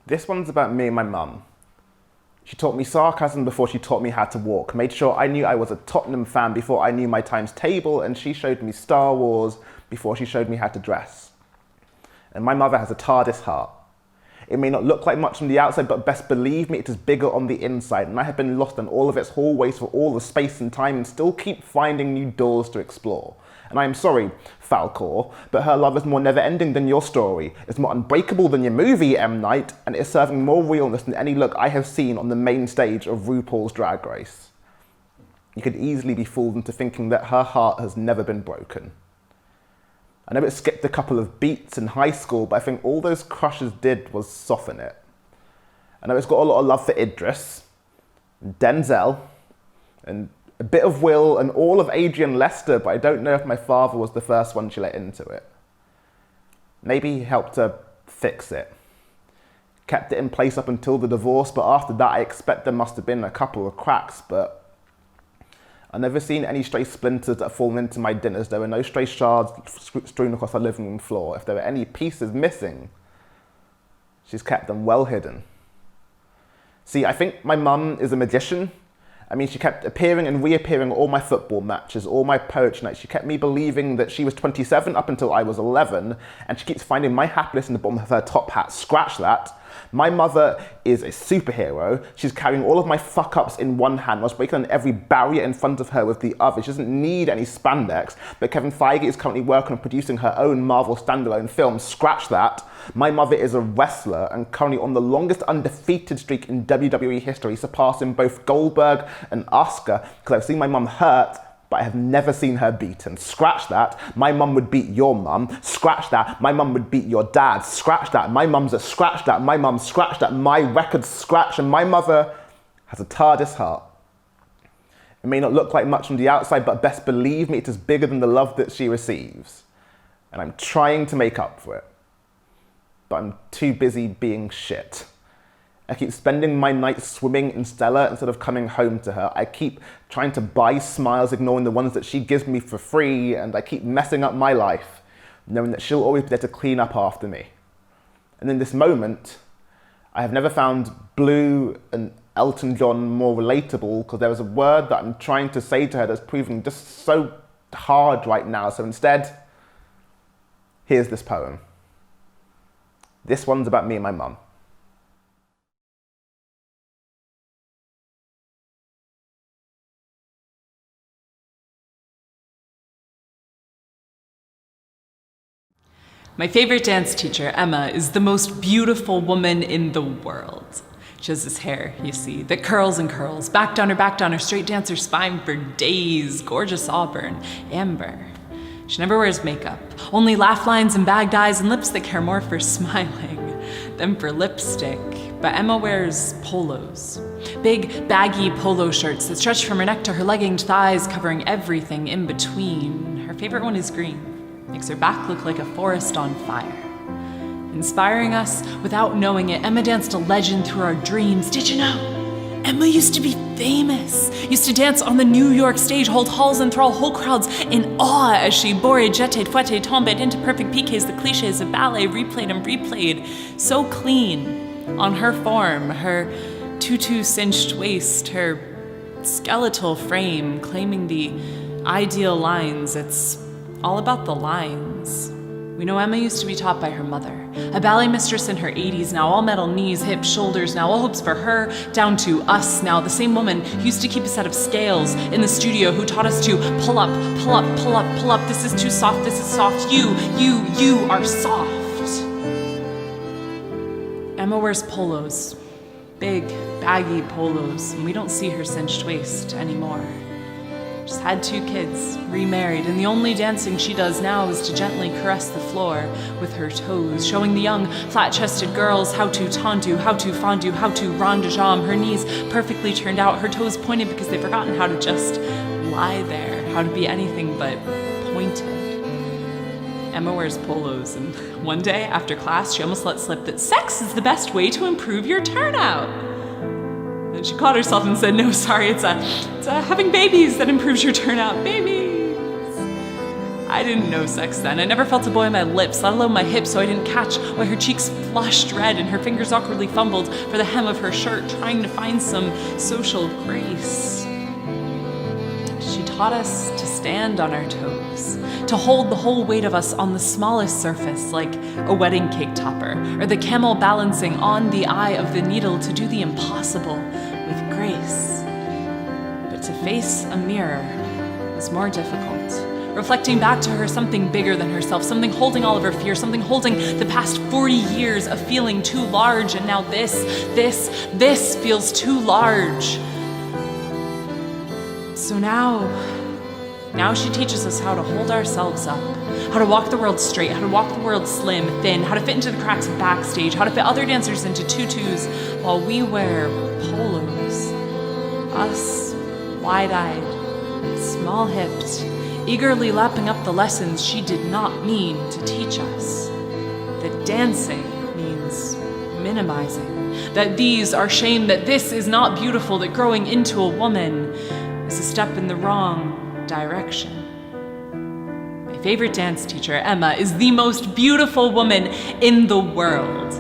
This one's about me and my mum. She taught me sarcasm before she taught me how to walk, made sure I knew I was a Tottenham fan before I knew my times table, and she showed me Star Wars before she showed me how to dress. And my mother has a TARDIS heart. It may not look like much from the outside, but best believe me, it is bigger on the inside, and I have been lost in all of its hallways for all the space and time and still keep finding new doors to explore. And I am sorry, Falcor, but her love is more never-ending than your story. It's more unbreakable than your movie, M. Night, and it is serving more realness than any look I have seen on the main stage of RuPaul's Drag Race. You could easily be fooled into thinking that her heart has never been broken. I know it skipped a couple of beats in high school, but I think all those crushes did was soften it. I know it's got a lot of love for Idris, Denzel, and a bit of Will and all of Adrian Lester, but I don't know if my father was the first one she let into it. Maybe he helped her fix it. Kept it in place up until the divorce, but after that I expect there must have been a couple of cracks, but I've never seen any stray splinters that have fallen into my dinners. There were no stray shards strewn across our living room floor. If there were any pieces missing, she's kept them well hidden. See, I think my mum is a magician. I mean, she kept appearing and reappearing at all my football matches, all my poetry nights. She kept me believing that she was 27 up until I was 11, and she keeps finding my happiness in the bottom of her top hat. Scratch that. My mother is a superhero. She's carrying all of my fuck-ups in one hand whilst breaking down every barrier in front of her with the other. She doesn't need any spandex, but Kevin Feige is currently working on producing her own Marvel standalone film. Scratch that. My mother is a wrestler and currently on the longest undefeated streak in WWE history, surpassing both Goldberg and Asuka, because I've seen my mum hurt, but I have never seen her beaten. Scratch that. My mum would beat your mum. Scratch that. My mum would beat your dad. Scratch that. My mum's a scratch that. My mum scratch that. My record's scratch. And my mother has a TARDIS heart. It may not look like much from the outside, but best believe me, it is bigger than the love that she receives. And I'm trying to make up for it. But I'm too busy being shit. I keep spending my nights swimming in Stella instead of coming home to her. I keep trying to buy smiles, ignoring the ones that she gives me for free, and I keep messing up my life, knowing that she'll always be there to clean up after me. And in this moment, I have never found Blue and Elton John more relatable, because there is a word that I'm trying to say to her that's proving just so hard right now. So instead, here's this poem. This one's about me and my mum. My favorite dance teacher, Emma, is the most beautiful woman in the world. She has this hair, you see, that curls and curls, back down her straight dancer spine for days, gorgeous auburn, amber. She never wears makeup, only laugh lines and bagged eyes and lips that care more for smiling than for lipstick. But Emma wears polos, big baggy polo shirts that stretch from her neck to her legginged thighs, covering everything in between. Her favorite one is green. Makes her back look like a forest on fire. Inspiring us without knowing it, Emma danced a legend through our dreams. Did you know? Emma used to be famous. Used to dance on the New York stage, hold halls and enthrall whole crowds in awe as she bourrée, jeté, fouetté, tombé into perfect piqués, the cliches of ballet, replayed and replayed. So clean on her form, her tutu cinched waist, her skeletal frame, claiming the ideal lines. It's all about the lines. We know Emma used to be taught by her mother, a ballet mistress in her 80s now, all metal knees, hips, shoulders now, all hopes for her, down to us now, the same woman who used to keep a set of scales in the studio, who taught us to pull up, pull up, pull up, pull up, this is too soft, this is soft, you are soft. Emma wears polos, big, baggy polos, and we don't see her cinched waist anymore. She's had 2 kids, remarried, and the only dancing she does now is to gently caress the floor with her toes, showing the young, flat-chested girls how to tendu, how to fondue, how to rond de jambe, her knees perfectly turned out, her toes pointed because they've forgotten how to just lie there, how to be anything but pointed. Emma wears polos, and one day after class, she almost let slip that sex is the best way to improve your turnout. And she caught herself and said, no, sorry, it's having babies that improves your turnout. Babies. I didn't know sex then. I never felt a boy on my lips, let alone my hips, so I didn't catch why her cheeks flushed red and her fingers awkwardly fumbled for the hem of her shirt, trying to find some social grace. She taught us to stand on our toes, to hold the whole weight of us on the smallest surface, like a wedding cake topper, or the camel balancing on the eye of the needle to do the impossible with grace. But to face a mirror was more difficult. Reflecting back to her something bigger than herself, something holding all of her fear, something holding the past 40 years of feeling too large, and now this feels too large. So now she teaches us how to hold ourselves up, how to walk the world straight, how to walk the world slim, thin, how to fit into the cracks of backstage, how to fit other dancers into tutus while we wear polos. Us, wide-eyed, small-hipped, eagerly lapping up the lessons she did not mean to teach us. That dancing means minimizing, that these are shame, that this is not beautiful, that growing into a woman is a step in the wrong direction. My favorite dance teacher, Emma, is the most beautiful woman in the world.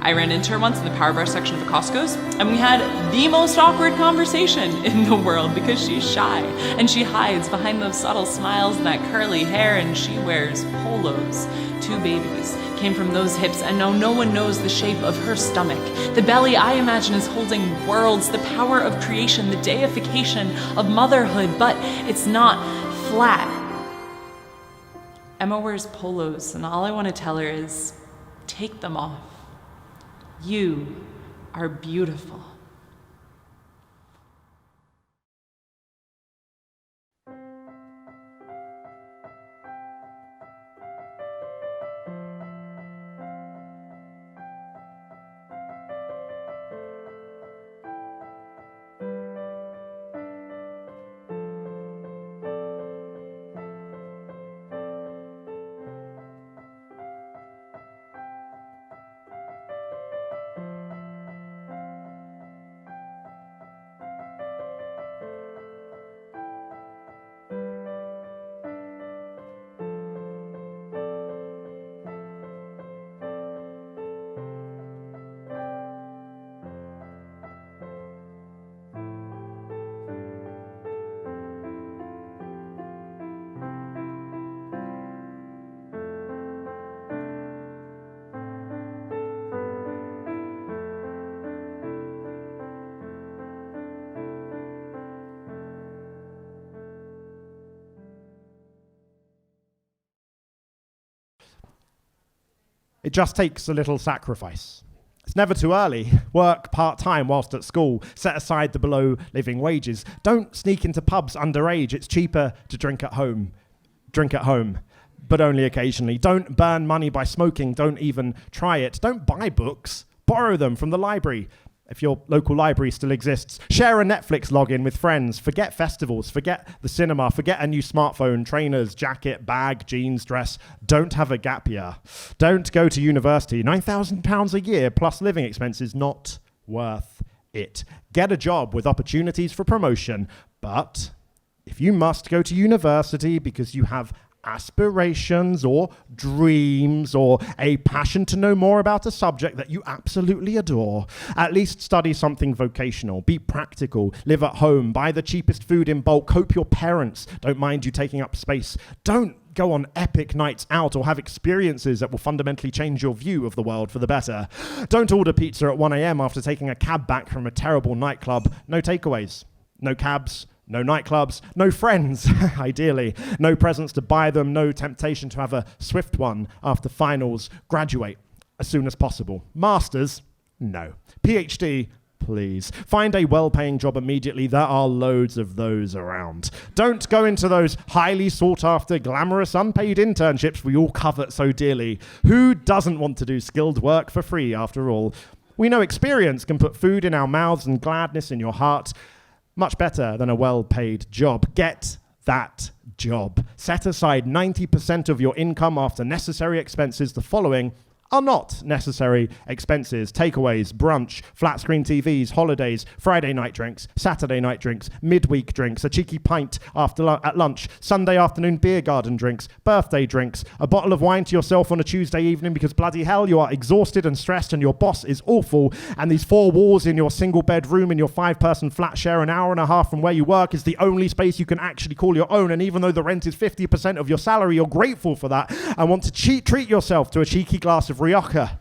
I ran into her once in the Power Bar section of the Costco's, and we had the most awkward conversation in the world because she's shy, and she hides behind those subtle smiles and that curly hair, and she wears polos. 2 babies came from those hips, and no one knows the shape of her stomach. The belly, I imagine, is holding worlds, the power of creation, the deification of motherhood, but it's not flat. Emma wears polos, and all I want to tell her is, take them off. You are beautiful. It just takes a little sacrifice. It's never too early. Work part-time whilst at school. Set aside the below living wages. Don't sneak into pubs underage. It's cheaper to drink at home. Drink at home, but only occasionally. Don't burn money by smoking. Don't even try it. Don't buy books. Borrow them from the library, if your local library still exists. Share a Netflix login with friends. Forget festivals. Forget the cinema. Forget a new smartphone, trainers, jacket, bag, jeans, dress. Don't have a gap year. Don't go to university. £9,000 a year plus living expenses, not worth it. Get a job with opportunities for promotion. But if you must go to university because you have aspirations or dreams or a passion to know more about a subject that you absolutely adore, at least study something vocational. Be practical. Live at home. Buy the cheapest food in bulk. Hope your parents don't mind you taking up space. Don't go on epic nights out or have experiences that will fundamentally change your view of the world for the better. Don't order pizza at 1 a.m. after taking a cab back from a terrible nightclub. No takeaways. No cabs. No nightclubs, no friends, ideally. No presents to buy them, no temptation to have a swift one after finals. Graduate as soon as possible. Masters? No. PhD? Please. Find a well-paying job immediately. There are loads of those around. Don't go into those highly sought-after, glamorous, unpaid internships we all covet so dearly. Who doesn't want to do skilled work for free, after all? We know experience can put food in our mouths and gladness in your heart. Much better than a well-paid job. Get that job. Set aside 90% of your income after necessary expenses the following are not necessary expenses. Takeaways, brunch, flat screen TVs, holidays, Friday night drinks, Saturday night drinks, midweek drinks, a cheeky pint at lunch, Sunday afternoon beer garden drinks, birthday drinks, a bottle of wine to yourself on a Tuesday evening because bloody hell you are exhausted and stressed and your boss is awful, and these 4 walls in your single bedroom in your 5-person flat share an hour and a half from where you work is the only space you can actually call your own, and even though the rent is 50% of your salary, you're grateful for that and want to treat yourself to a cheeky glass of Rioja.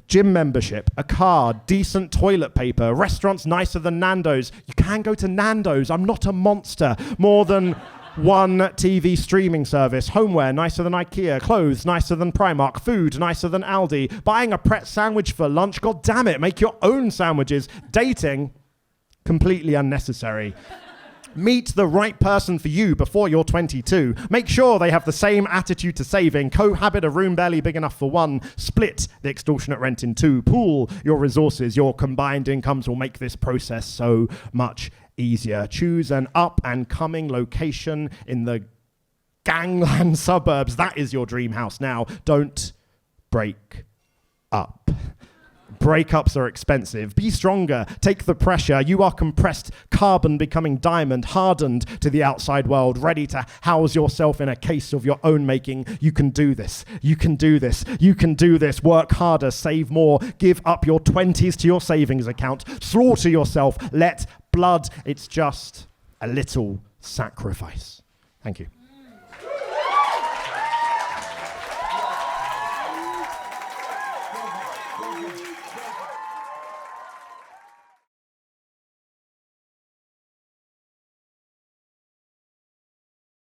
Gym membership, a car, decent toilet paper, restaurants nicer than Nando's. You can go to Nando's, I'm not a monster. More than one TV streaming service, homeware nicer than IKEA, clothes nicer than Primark, food nicer than Aldi, buying a Pret sandwich for lunch, god damn it, make your own sandwiches. Dating, completely unnecessary. Meet the right person for you before you're 22. Make sure they have the same attitude to saving. Cohabit a room barely big enough for one. Split the extortionate rent in 2. Pool your resources. Your combined incomes will make this process so much easier. Choose an up and coming location in the gangland suburbs. That is your dream house now. Don't break up. Breakups are expensive. Be stronger. Take the pressure. You are compressed carbon becoming diamond, hardened to the outside world, ready to house yourself in a case of your own making. You can do this. You can do this. You can do this. Work harder. Save more. Give up your 20s to your savings account. Slaughter yourself. Let blood. It's just a little sacrifice. Thank you.